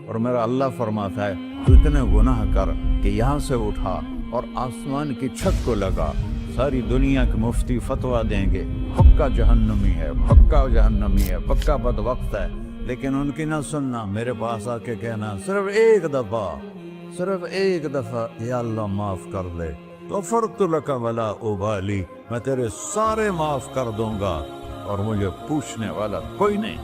اور میرا اللہ فرماتا ہے تو اتنے گناہ کر کہ یہاں سے اٹھا اور آسمان کی چھت کو لگا، ساری دنیا کے مفتی فتویٰ دیں گے پکا جہنمی ہے، پکا جہنمی ہے، پکا بدبخت ہے، لیکن ان کی نہ سننا، میرے پاس آ کے کہنا صرف ایک دفعہ یا اللہ معاف کر دے، غفرت لک ولا ابالی، میں تیرے سارے معاف کر دوں گا اور مجھے پوچھنے والا کوئی نہیں۔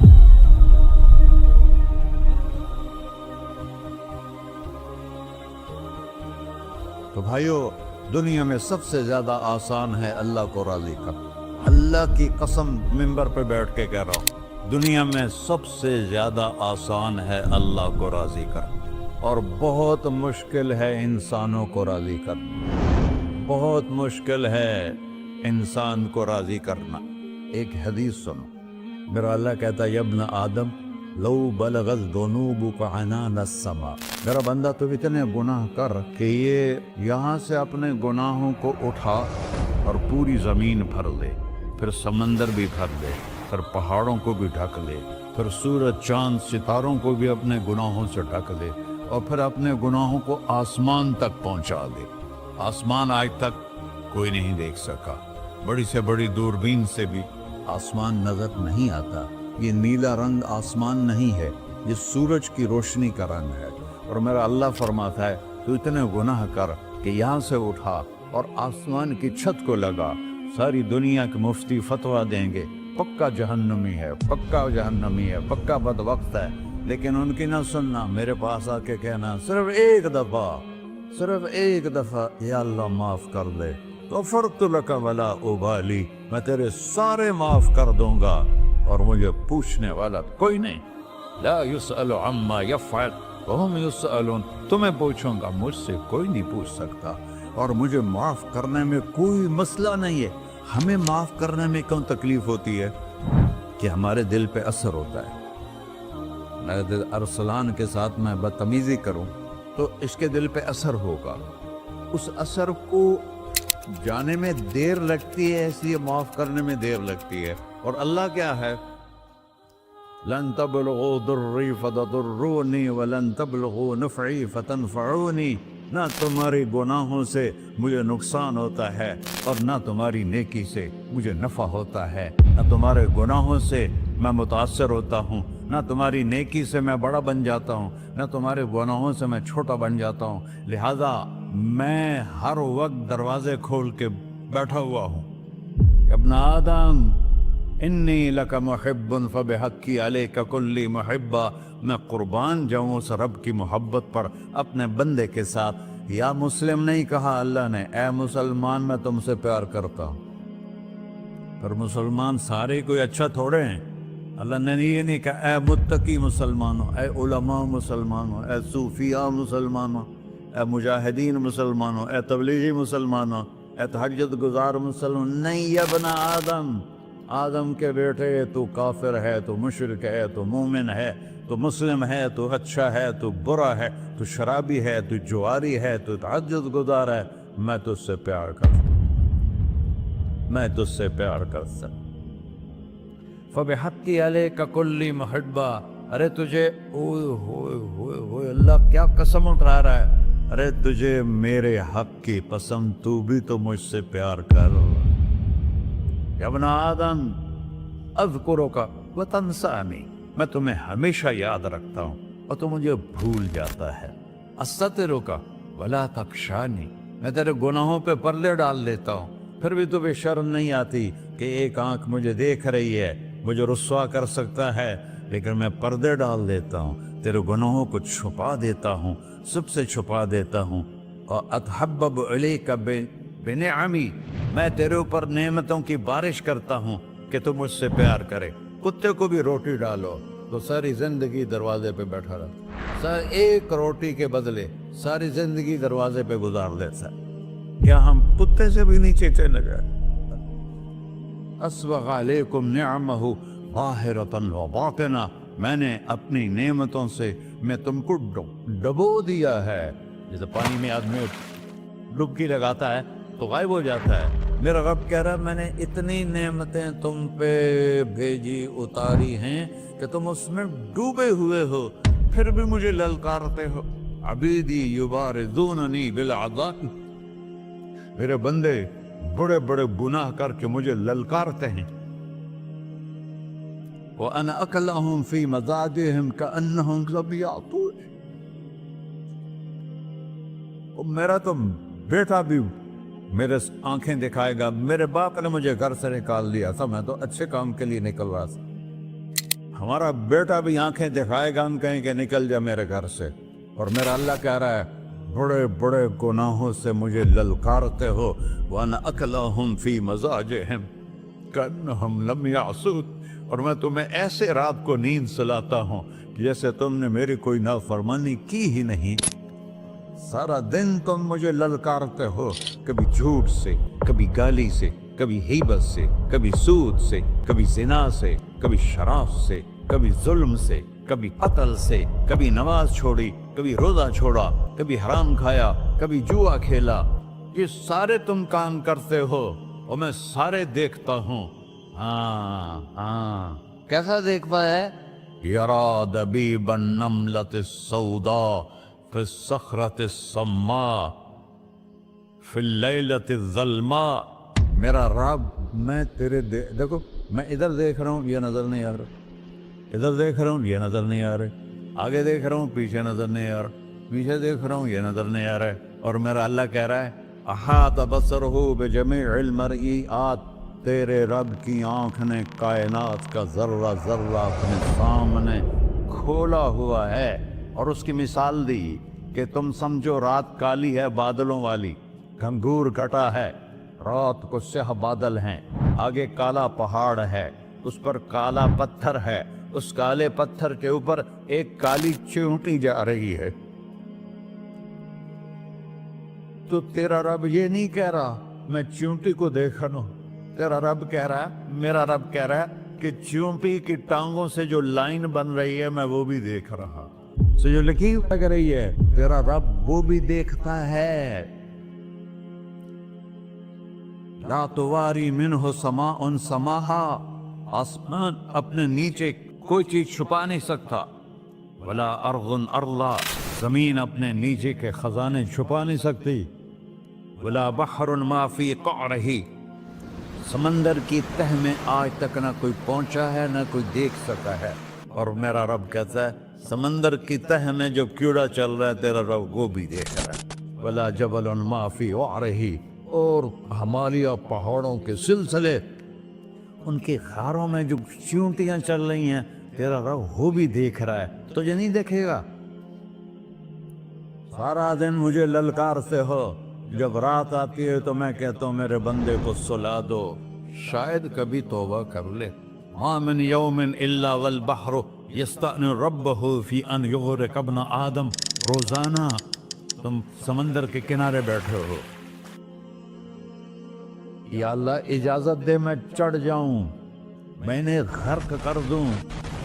تو بھائیو، دنیا میں سب سے زیادہ آسان ہے اللہ کو راضی کرنا، اللہ کی قسم ممبر پہ بیٹھ کے کہہ رہا ہوں، دنیا میں سب سے زیادہ آسان ہے اللہ کو راضی کرنا، اور بہت مشکل ہے انسانوں کو راضی کرنا، بہت مشکل ہے انسان کو راضی کرنا۔ ایک حدیث سنو، میرا اللہ کہتا ہے یا ابن آدم لو بلغت ذنوبک عنان السماء، میرا بندہ تو اتنے گناہ کر کہ یہ یہاں سے اپنے گناہوں کو اٹھا اور پوری زمین بھر لے، پھر سمندر بھی بھر لے، پھر پہاڑوں کو بھی ڈھک لے، پھر سورج چاند ستاروں کو بھی اپنے گناہوں سے ڈھک لے، اور پھر اپنے گناہوں کو آسمان تک پہنچا دے۔ آسمان آج تک کوئی نہیں دیکھ سکا، بڑی سے بڑی دوربین سے بھی آسمان نظر نہیں آتا، یہ نیلا رنگ آسمان نہیں ہے، یہ سورج کی روشنی کا رنگ ہے۔ اور میرا اللہ فرماتا ہے تو اتنے گناہ کر کہ یہاں سے اٹھا اور آسمان کی چھت کو لگا، ساری دنیا کے مفتی فتویٰ دیں گے پکا جہنمی ہے، پکا جہنمی ہے، پکا بدبخت ہے، لیکن ان کی نہ سننا، میرے پاس آ کے کہنا صرف ایک دفعہ یا اللہ معاف کر دے، غفرت لک ولا ابالی، میں تیرے سارے معاف کر دوں گا اور مجھے پوچھنے والا کوئی نہیں۔ لا يسأل عما يفعل وهم يسألون، تمہیں پوچھوں گا، مجھ سے کوئی نہیں پوچھ سکتا، اور مجھے معاف کرنے میں کوئی مسئلہ نہیں ہے۔ ہمیں معاف کرنے میں کیوں تکلیف ہوتی ہے؟ کہ ہمارے دل پہ اثر ہوتا ہے۔ اگر ارسلان کے ساتھ میں بدتمیزی کروں تو اس کے دل پہ اثر ہوگا، اس اثر کو جانے میں دیر لگتی ہے، اس لیے معاف کرنے میں دیر لگتی ہے۔ اور اللہ کیا ہے؟ لن تبلغوا ضری فتضرونی ولن تبلغوا نفعی فتنفعونی، نہ تمہاری گناہوں سے مجھے نقصان ہوتا ہے اور نہ تمہاری نیکی سے مجھے نفع ہوتا ہے، نہ تمہارے گناہوں سے میں متاثر ہوتا ہوں، نہ تمہاری نیکی سے میں بڑا بن جاتا ہوں، نہ تمہارے گناہوں سے میں چھوٹا بن جاتا ہوں، لہذا میں ہر وقت دروازے کھول کے بیٹھا ہوا ہوں۔ ابن آدم انی لک محب فبحقی علیک کلی محبہ، میں قربان جاؤں اس رب کی محبت پر اپنے بندے کے ساتھ۔ یا مسلم نہیں کہا اللہ نے، اے مسلمان میں تم سے پیار کرتا ہوں۔ پر مسلمان سارے کوئی اچھا تھوڑے ہیں، اللہ نے یہ نہیں کہا اے متقی مسلمانوں، اے علماء مسلمانوں، اے صوفیاء مسلمانوں، اے مجاہدین مسلمانوں، اے تبلیغی مسلمانوں، اے تہجد گزار مسلمان، نہیں یا ابن آدم، آدم کے بیٹے، تو کافر ہے، تو مشرک ہے، تو مومن ہے، تو مسلم ہے، تو اچھا ہے، تو برا ہے، تو شرابی ہے، تو جواری ہے، تو تہجد گزار ہے، میں تجھ سے پیار کرتا ہوں، میں تجھ سے پیار کرتا ہوں۔ فبحقی علیک کلی محبہ، ارے تجھے اوئے ہوئے ہوئے ہوئے، اللہ کیا قسم اٹھا رہا ہے، ارے تجھے میرے حق کی قسم، تو بھی تو مجھ سے پیار کر۔ یا ابن آدم اذکرک وتنسانی، میں تمہیں ہمیشہ یاد رکھتا ہوں اور تو مجھے بھول جاتا ہے۔ استترک ولا تخشانی، میں تیرے گناہوں پہ پردے ڈال دیتا ہوں، پھر بھی تمہیں شرم نہیں آتی کہ ایک آنکھ مجھے دیکھ رہی ہے، مجھے رسوا کر سکتا ہے، لیکن میں پردے ڈال دیتا ہوں، تیرے گناہوں کو چھپا دیتا ہوں، سب سے چھپا دیتا ہوں۔ اور اتحبب علیک بنعمی، میں تیرے اوپر نعمتوں کی بارش کرتا ہوں کہ تم مجھ سے پیار کرے۔ کتے کو بھی روٹی ڈالو تو ساری زندگی دروازے پہ بیٹھا رہتا، ایک روٹی کے بدلے ساری زندگی دروازے پہ گزار دیتا ہے۔ کیا ہم کتے سے بھی نیچے چلے گئے؟ اسبغ علیکم نعمہ ظاہرۃ وباطنہ، میں نے اپنی نعمتوں سے میں تم کو ڈبو دیا ہے، جیسے پانی میں آدمی ڈبکی لگاتا ہے تو غائب ہو جاتا ہے۔ میرا رب کہہ رہا ہے میں نے اتنی نعمتیں تم پہ بھیجی، اتاری ہیں کہ تم اس میں ڈوبے ہوئے ہو، پھر بھی مجھے للکارتے ہو. عبیدی یبارزوننی بالعذاب, میرے بندے بڑے بڑے گناہ کر کے مجھے للکارتے ہیں. وَأَنَا أَكْلَهُمْ فِي مَزَاجِهِمْ كَأَنَّهُمْ لَمْ يَعْطُونِ. میرا تو بیٹا بھی میرے آنکھیں دکھائے گا. میرے باپ نے مجھے گھر سے نکال دیا تھا, میں تو اچھے کام کے لیے نکل رہا تھا. ہمارا بیٹا بھی آنکھیں دکھائے گا, ہم کہیں کہ نکل جا میرے گھر سے. اور میرا اللہ کہہ رہا ہے بڑے بڑے گناہوں سے مجھے للکارتے ہو. وَأَنَا أَكْلَهُمْ فِي مَزَاجِهِمْ كَأَنَّهُمْ لَمْ يَعْصُونِ. اور میں تمہیں ایسے رات کو نیند سلاتا ہوں جیسے تم نے میری کوئی نافرمانی کی ہی نہیں. سارا دن تم مجھے للکارتے ہو, کبھی جھوٹ سے, کبھی گالی سے, کبھی غیبت سے, کبھی سود سے, کبھی زنا سے, کبھی شراب سے, کبھی ظلم سے, کبھی قتل سے, کبھی نماز چھوڑی, کبھی روزہ چھوڑا, کبھی حرام کھایا, کبھی جوا کھیلا. یہ سارے تم کام کرتے ہو اور میں سارے دیکھتا ہوں. ہاں کیسا دیکھ پایا؟ یرا دبیب النملۃ السوداء فی الصخرۃ الصماء فی اللیلۃ الظلماء. میرا رب میں تیرے دیکھو, میں ادھر دیکھ رہا ہوں یہ نظر نہیں آ رہا, ادھر دیکھ رہا ہوں یہ نظر نہیں آ رہے, آگے دیکھ رہا ہوں پیچھے نظر نہیں آ رہا, پیچھے دیکھ رہا ہوں یہ نظر نہیں آ رہا ہے. اور میرا اللہ کہہ رہا ہے احاط بصرہ بجمیع المرئیات. تیرے رب کی آنکھ نے کائنات کا ذرہ ذرہ اپنے سامنے کھولا ہوا ہے. اور اس کی مثال دی کہ تم سمجھو رات کالی ہے بادلوں والی, گھنگور گھٹا ہے, رات کو سیاہ بادل ہیں, آگے کالا پہاڑ ہے, اس پر کالا پتھر ہے, اس کالے پتھر کے اوپر ایک کالی چیونٹی جا رہی ہے. تو تیرا رب یہ نہیں کہہ رہا میں چیونٹی کو دیکھ رہا ہوں, تیرا رب کہہ رہا ہے, میرا رب کہہ رہا ہے کہ چیونٹی کی ٹانگوں سے جو لائن بن رہی ہے میں وہ بھی دیکھ رہا. سے جو لکیر لگ رہی ہے تیرا رب وہ بھی دیکھتا ہے. لا تواری منہ سماء سماہا, آسمان اپنے نیچے کوئی چیز چھپا نہیں سکتا. ولا ارض ارضا, زمین اپنے نیچے کے خزانے چھپا نہیں سکتی. ولا بحر ما فی قعرہ, سمندر کی تہ میں آج تک نہ کوئی پہنچا ہے نہ کوئی دیکھ سکا ہے. اور میرا رب کہتا ہے سمندر کی تہ میں جو کیڑا چل رہا ہے تیرا رب وہ بھی دیکھ رہا ہے. ولا جبل ما فی وعرہ, اور ہمالیہ پہاڑوں کے سلسلے ان کے خاروں میں جو چیونٹیاں چل رہی ہیں تیرا رب وہ بھی دیکھ رہا ہے. تجھے نہیں دیکھے گا؟ سارا دن مجھے للکارتے ہو, جب رات آتی ہے تو میں کہتا ہوں میرے بندے کو سلا دو, شاید کبھی توبہ کر لے. ما من یوم الا والبحر یستأن ربہ فی ان یغرق ابن آدم. روزانہ تم سمندر کے کنارے بیٹھے ہو, یا اللہ اجازت دے میں چڑھ جاؤں, میں نے غرق کر دوں.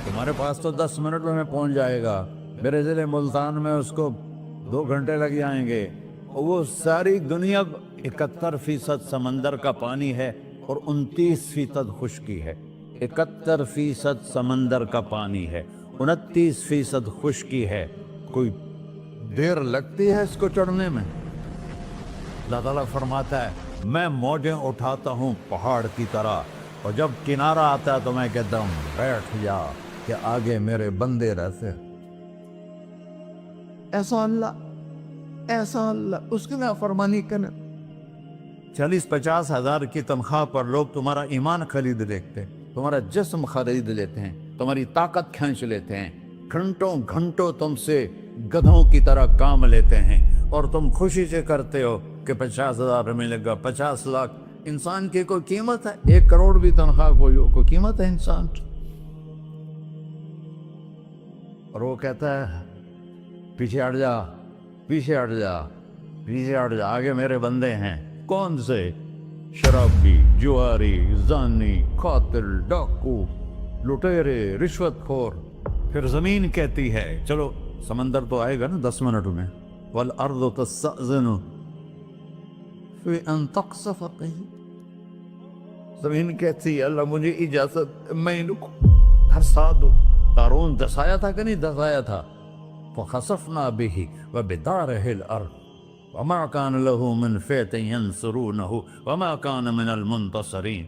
تمہارے پاس تو 10 منٹ میں پہنچ جائے گا, میرے ضلع ملتان میں اس کو 2 گھنٹے لگ جائیں گے. وہ ساری دنیا 71% سمندر کا پانی ہے اور 29% خشکی ہے. 71% سمندر کا پانی ہے, 29% خشکی ہے. کوئی دیر لگتی ہے اس کو چڑھنے میں؟ اللہ تعالیٰ فرماتا ہے میں موجیں اٹھاتا ہوں پہاڑ کی طرح, اور جب کنارہ آتا ہے تو میں کہتا ہوں بیٹھ جا کہ آگے میرے بندے رہتے. ایسا اللہ اس کی نافرمانی کرنا. 40-50 ہزار کی تنخواہ پر لوگ تمہارا ایمان خرید لیتے, تمہارا جسم خرید لیتے ہیں, تمہاری طاقت کھینچ لیتے ہیں, گھنٹوں گھنٹوں تم سے گدھوں کی طرح کام لیتے ہیں, اور تم خوشی سے کرتے ہو کہ 50,000 ملے گا, 50 لاکھ. انسان کی کوئی قیمت ہے؟ 1 کروڑ بھی تنخواہ کوئی قیمت ہے انسان؟ اور وہ کہتا ہے پیچھے ہٹ جا, پیچھے ہٹ جا, پیچھے ہٹ جا, آگے میرے بندے ہیں. کون سے؟ شرابی, جواری, زانی, قاتل, ڈاکو, لٹیرے, رشوت خور. پھر زمین کہتی ہے چلو سمندر تو آئے گا نا 10 منٹ میں. والارض تستأذن فی ان تقصف قیل, زمین کہتی ہے اللہ مجھے اجازت, میں ان کو دھسا دو. قارون دھسایا تھا کہ نہیں دھسایا تھا؟ فخسفنا به وبداره الأرض وما كان له من فئة ينصرونه وما كان من المنتصرين.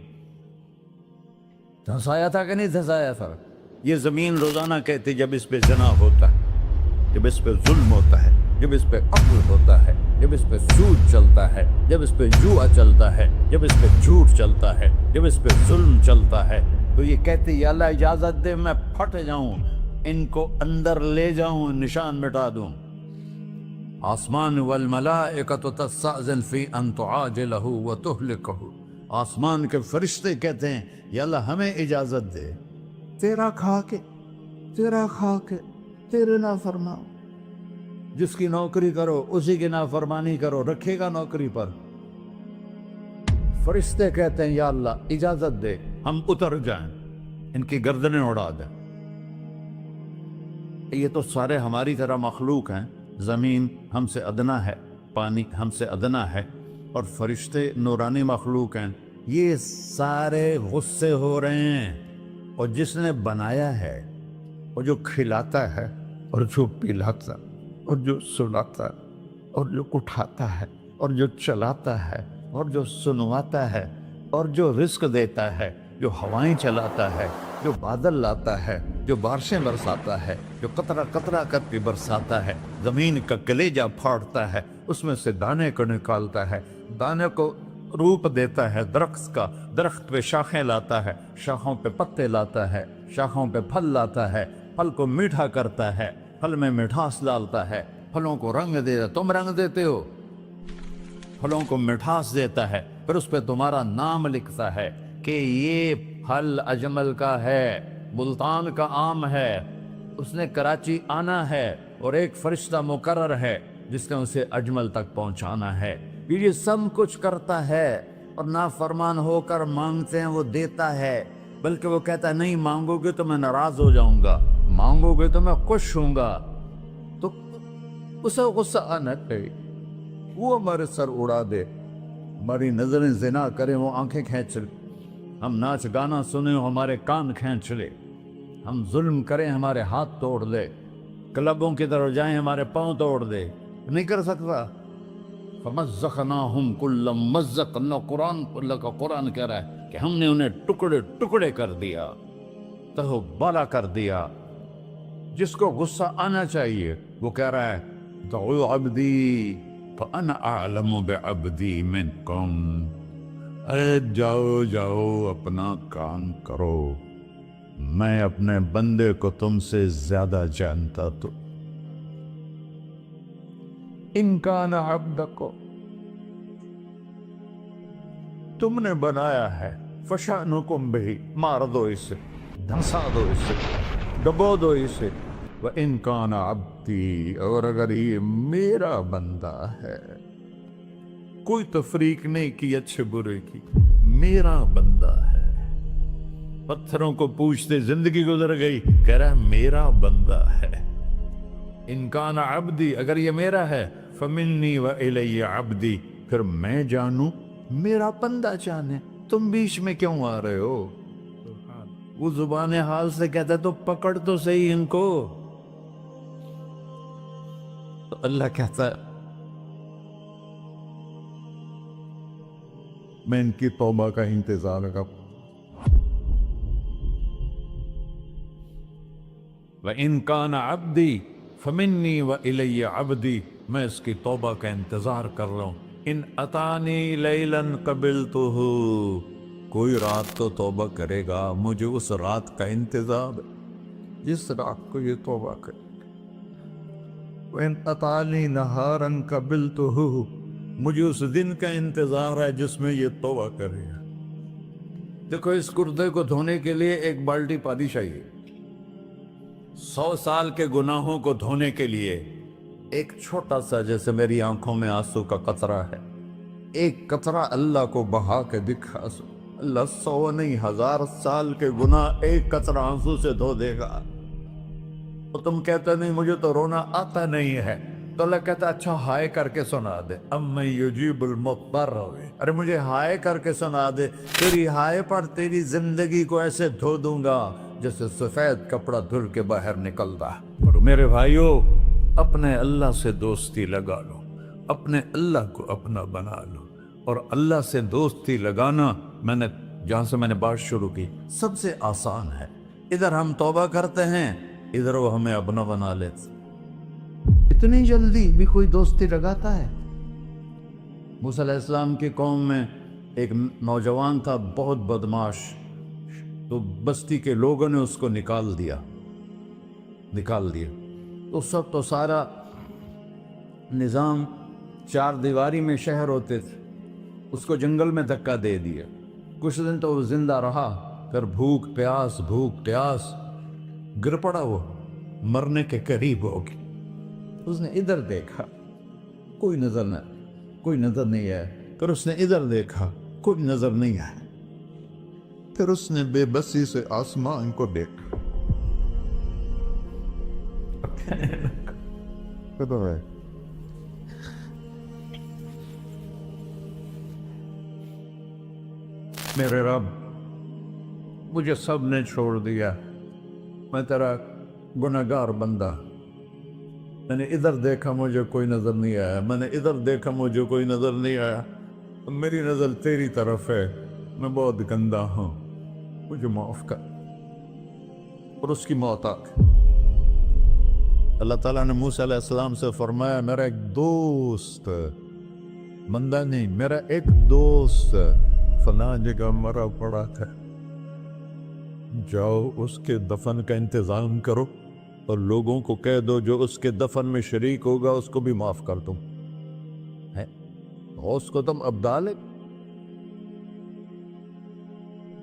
دھنسایا تھا کہ نہیں دھنسایا تھا؟ یہ زمین روزانہ کہتی جب اس پہ زنا ہوتا ہے، جب اس پہ ظلم ہوتا ہے، جب اس پہ قتل ہوتا ہے، جب اس پہ سود چلتا ہے، جب اس پہ جوا چلتا ہے، جب اس پہ جھوٹ چلتا ہے، جب اس پہ ظلم چلتا ہے، تو یہ کہتی یا اللہ اجازت دے میں پھٹ جاؤں، ان کو اندر لے جاؤں، نشان مٹا دوں. آسمان والملائکۃ تستأذن فی ان تعاجلہ وتہلکہ، آسمان کے فرشتے کہتے ہیں یا اللہ ہمیں اجازت دے، تیرا کھا کے تیرے نافرمان، جس کی نوکری کرو اسی کی نافرمانی کرو، رکھے گا نوکری پر. فرشتے کہتے ہیں یا اللہ اجازت دے ہم اتر جائیں، ان کی گردنیں اڑا دیں. یہ تو سارے ہماری طرح مخلوق ہیں، زمین ہم سے ادنا ہے، پانی ہم سے ادنا ہے، اور فرشتے نورانی مخلوق ہیں. یہ سارے غصے ہو رہے ہیں، اور جس نے بنایا ہے، اور جو کھلاتا ہے، اور جو پلاتا، اور جو سلاتا، اور جو اٹھاتا ہے، اور جو چلاتا ہے، اور جو سنواتا ہے، اور جو رزق دیتا ہے، جو ہوائیں چلاتا ہے، جو بادل لاتا ہے، جو بارشیں برساتا ہے، جو قطرہ قطرہ کر کے برساتا ہے، زمین کا کلیجہ پھاڑتا ہے، اس میں سے دانے کو نکالتا ہے، دانے کو روپ دیتا ہے درخت کا، درخت پہ شاخیں لاتا ہے، شاخوں پہ پتے لاتا ہے، شاخوں پہ پھل لاتا ہے، پھل کو میٹھا کرتا ہے، پھل میں مٹھاس ڈالتا ہے، پھلوں کو رنگ دیتا ہے. تم رنگ دیتے ہو، پھلوں کو مٹھاس دیتا ہے، پھر اس پہ تمہارا نام لکھتا ہے کہ یہ پھل اجمل کا ہے، ملتان کا آم ہے، اس نے کراچی آنا ہے، اور ایک فرشتہ مقرر ہے جس نے اسے اجمل تک پہنچانا ہے. یہ سب کچھ کرتا ہے، اور نافرمان ہو کر مانگتے ہیں وہ دیتا ہے، بلکہ وہ کہتا ہے نہیں مانگو گے تو میں ناراض ہو جاؤں گا، مانگو گے تو میں خوش ہوں گا. تو اسے غصہ آنا چاہیے، وہ ہمارے سر اڑا دے، ہماری نظریں زنا کریں وہ آنکھیں کھینچ لے، ہم ناچ گانا سنیں ہمارے کان کھینچ لے، ہم ظلم کریں ہمارے ہاتھ توڑ دے، کلبوں کی طرف جائیں ہمارے پاؤں توڑ دے. نہیں کر سکتا. فَمَزَّقْنَاهُمْ كُلَّ مُمَزَّقٍ، اللہ کا قرآن کہہ رہا ہے کہ ہم نے انہیں ٹکڑے ٹکڑے کر دیا، تہو بالا کر دیا. جس کو غصہ آنا چاہیے وہ کہہ رہا ہے دعو عبدی فَأَنَا أَعْلَمُ بِعَبْدِي مِنْكُمْ، اے جاؤ اپنا کام کرو، میں اپنے بندے کو تم سے زیادہ جانتا. تو ان کان عبدکو، تم نے بنایا ہے، فشانکم بہی، مار دو اسے، دھنسا دو اسے، ڈبو دو اسے. وَإِن كَانَ عَبْدِي، اور اگر یہ میرا بندہ ہے، کوئی تفریق نہیں کی اچھے برے کی، میرا بندہ ہے. پتھروں کو پوچھتے زندگی گزر گئی، کہہ رہا ہے میرا بندہ ہے. ان کان عبدی، اگر یہ میرا ہے، فمنی وإلی عبدی، پھر میں جانوں میرا بندہ جانے. تم بیچ میں کیوں آ رہے ہو؟ وہ زبان حال سے کہتا ہے تو پکڑ تو صحیح ان کو. تو اللہ کہتا ہے میں ان کی توبہ کا انتظار کروں. وَإِن كَانَ عَبْدِي فَمِنِّي وَإِلَيَّ عَبْدِي، میں اس کی توبہ کا انتظار کر رہا ہوں. ان اتانی لیلاً قبلتہ، کوئی رات تو توبہ کرے گا، مجھے اس رات کا انتظار ہے جس رات کو یہ توبہ کرے. وَإِنْ أَتَانِي نَهَارًا قَبِلْتُهُ، مجھے اس دن کا انتظار ہے جس میں یہ توبہ کرے گا. دیکھو اس کردے کو دھونے کے لیے ایک بالٹی پانی چاہیے. 100 سال کے گناہوں کو دھونے کے لیے ایک چھوٹا سا، جیسے میری آنکھوں میں آنسو کا قطرہ ہے، ایک قطرہ اللہ کو بہا کے دکھا سو، اللہ 100 نہیں 1000 سال کے گناہ ایک قطرہ آنسو سے دھو دے گا. تو تم کہتے نہیں مجھے تو رونا آتا نہیں ہے، تو اللہ کہتا اچھا ہائے کر کے سنا دے. اَمَّن يُجِيبُ الْمُضْطَرَّ، ارے مجھے ہائے کر کے سنا دے، تیری ہائے پر تیری زندگی کو ایسے دھو دوں گا جیسے سفید کپڑا دھل کے باہر نکلتا. اور میرے بھائیو، اپنے اللہ سے دوستی لگا لو، اپنے اللہ کو اپنا بنا لو۔ اور اللہ سے دوستی لگانا، جہاں سے میں نے بات شروع کی، سب سے آسان ہے۔ ادھر ہم توبہ کرتے ہیں، ادھر وہ ہمیں اپنا بنا لیتے۔ اتنی جلدی بھی کوئی دوستی لگاتا ہے؟ موسیٰ علیہ السلام کی قوم میں ایک نوجوان تھا، بہت بدماش، تو بستی کے لوگوں نے اس کو نکال دیا۔ تو سارا نظام، چار دیواری میں شہر ہوتے تھے، اس کو جنگل میں دھکا دے دیا۔ کچھ دن تو وہ زندہ رہا، پھر بھوک پیاس گر پڑا، وہ مرنے کے قریب ہو گیا۔ اس نے ادھر دیکھا، کوئی نظر نہیں آیا۔ پھر اس نے ادھر دیکھا، کوئی نظر نہیں آیا۔ پھر اس نے بے بسی سے آسمان کو دیکھا۔ میرے رب، مجھے سب نے چھوڑ دیا، میں تیرا گنہگار بندہ۔ میں نے ادھر دیکھا، مجھے کوئی نظر نہیں آیا، میں نے ادھر دیکھا، مجھے کوئی نظر نہیں آیا۔ میری نظر تیری طرف ہے، میں بہت گندا ہوں، مجھے معاف کر۔ اور اس کی موت آ گئی۔ اللہ تعالیٰ نے موسیٰ علیہ السلام سے فرمایا، میرا ایک دوست، بندہ نہیں، میرا ایک دوست فلاں جگہ مرا پڑا تھا، جاؤ اس کے دفن کا انتظام کرو، اور لوگوں کو کہہ دو جو اس کے دفن میں شریک ہوگا اس کو بھی معاف کر دوں۔ اس کو تم ابدال ہے۔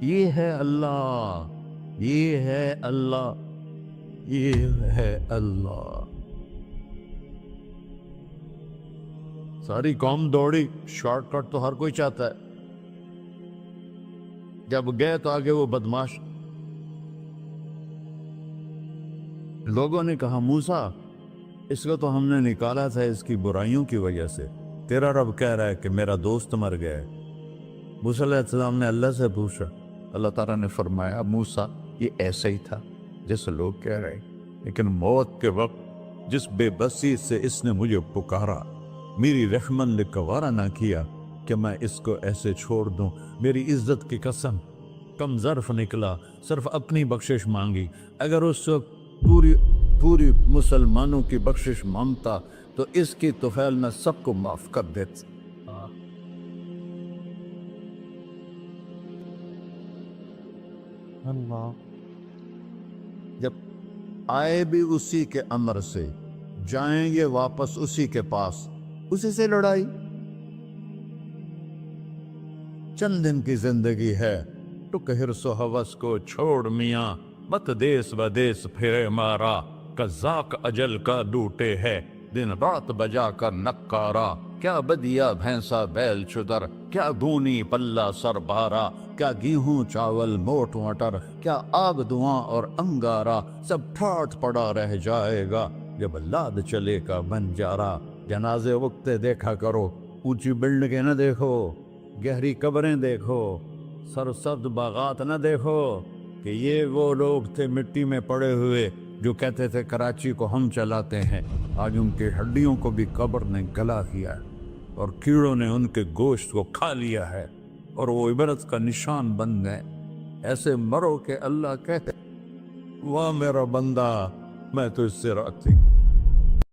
یہ ہے اللہ، یہ ہے اللہ، یہ ہے اللہ۔ ساری قوم دوڑی، شارٹ کٹ تو ہر کوئی چاہتا ہے۔ جب گئے تو آگے وہ بدماش، لوگوں نے کہا موسیٰ، اس کو تو ہم نے نکالا تھا اس کی برائیوں کی وجہ سے، تیرا رب کہہ رہا ہے کہ میرا دوست مر گیا ہے۔ موسیٰ علیہ السلام نے اللہ سے پوچھا، اللہ تعالیٰ نے فرمایا، موسیٰ یہ ایسا ہی تھا جیسے لوگ کہہ رہے، لیکن موت کے وقت جس بے بسی سے اس نے مجھے پکارا، میری رحمت نے گوارا نہ کیا کہ میں اس کو ایسے چھوڑ دوں۔ میری عزت کی قسم، کم ظرف نکلا، صرف اپنی بخشش مانگی۔ اگر اس وقت پوری مسلمانوں کی بخشش مانگتا تو اس کی طفیل میں سب کو معاف کر دیتا۔ اللہ جب آئے بھی اسی کے امر سے، جائیں گے واپس اسی کے پاس، اسی سے لڑائی۔ چند دن کی زندگی ہے، ٹک حرص و ہوس کو چھوڑ میاں، مت دیس بدیس پھرے مارا، قذاق اجل کا ڈوٹے ہے، دن رات بجا کر نکارا، کیا بدیا بھینسا بیل چدر، کیا گونی پلہ سر بارا، کیا گیہوں چاول موٹ مٹر، کیا آگ دھواں اور انگارا، سب ٹھاٹھ پڑا رہ جائے گا جب لاد چلے کا بنجارا۔ جنازے وقتے دیکھا کرو، اونچی بلڈنگیں نہ دیکھو، گہری قبریں دیکھو، سرسبز باغات نہ دیکھو کہ یہ وہ لوگ تھے مٹی میں پڑے ہوئے جو کہتے تھے کراچی کو ہم چلاتے ہیں۔ آج ان کی ہڈیوں کو بھی قبر نے گلا دیا ہے، اور کیڑوں نے ان کے گوشت کو کھا لیا ہے، اور وہ عبرت کا نشان بن گئے۔ ایسے مرو کہ اللہ کہتے، واہ میرا بندہ، میں تو اس سے راضی۔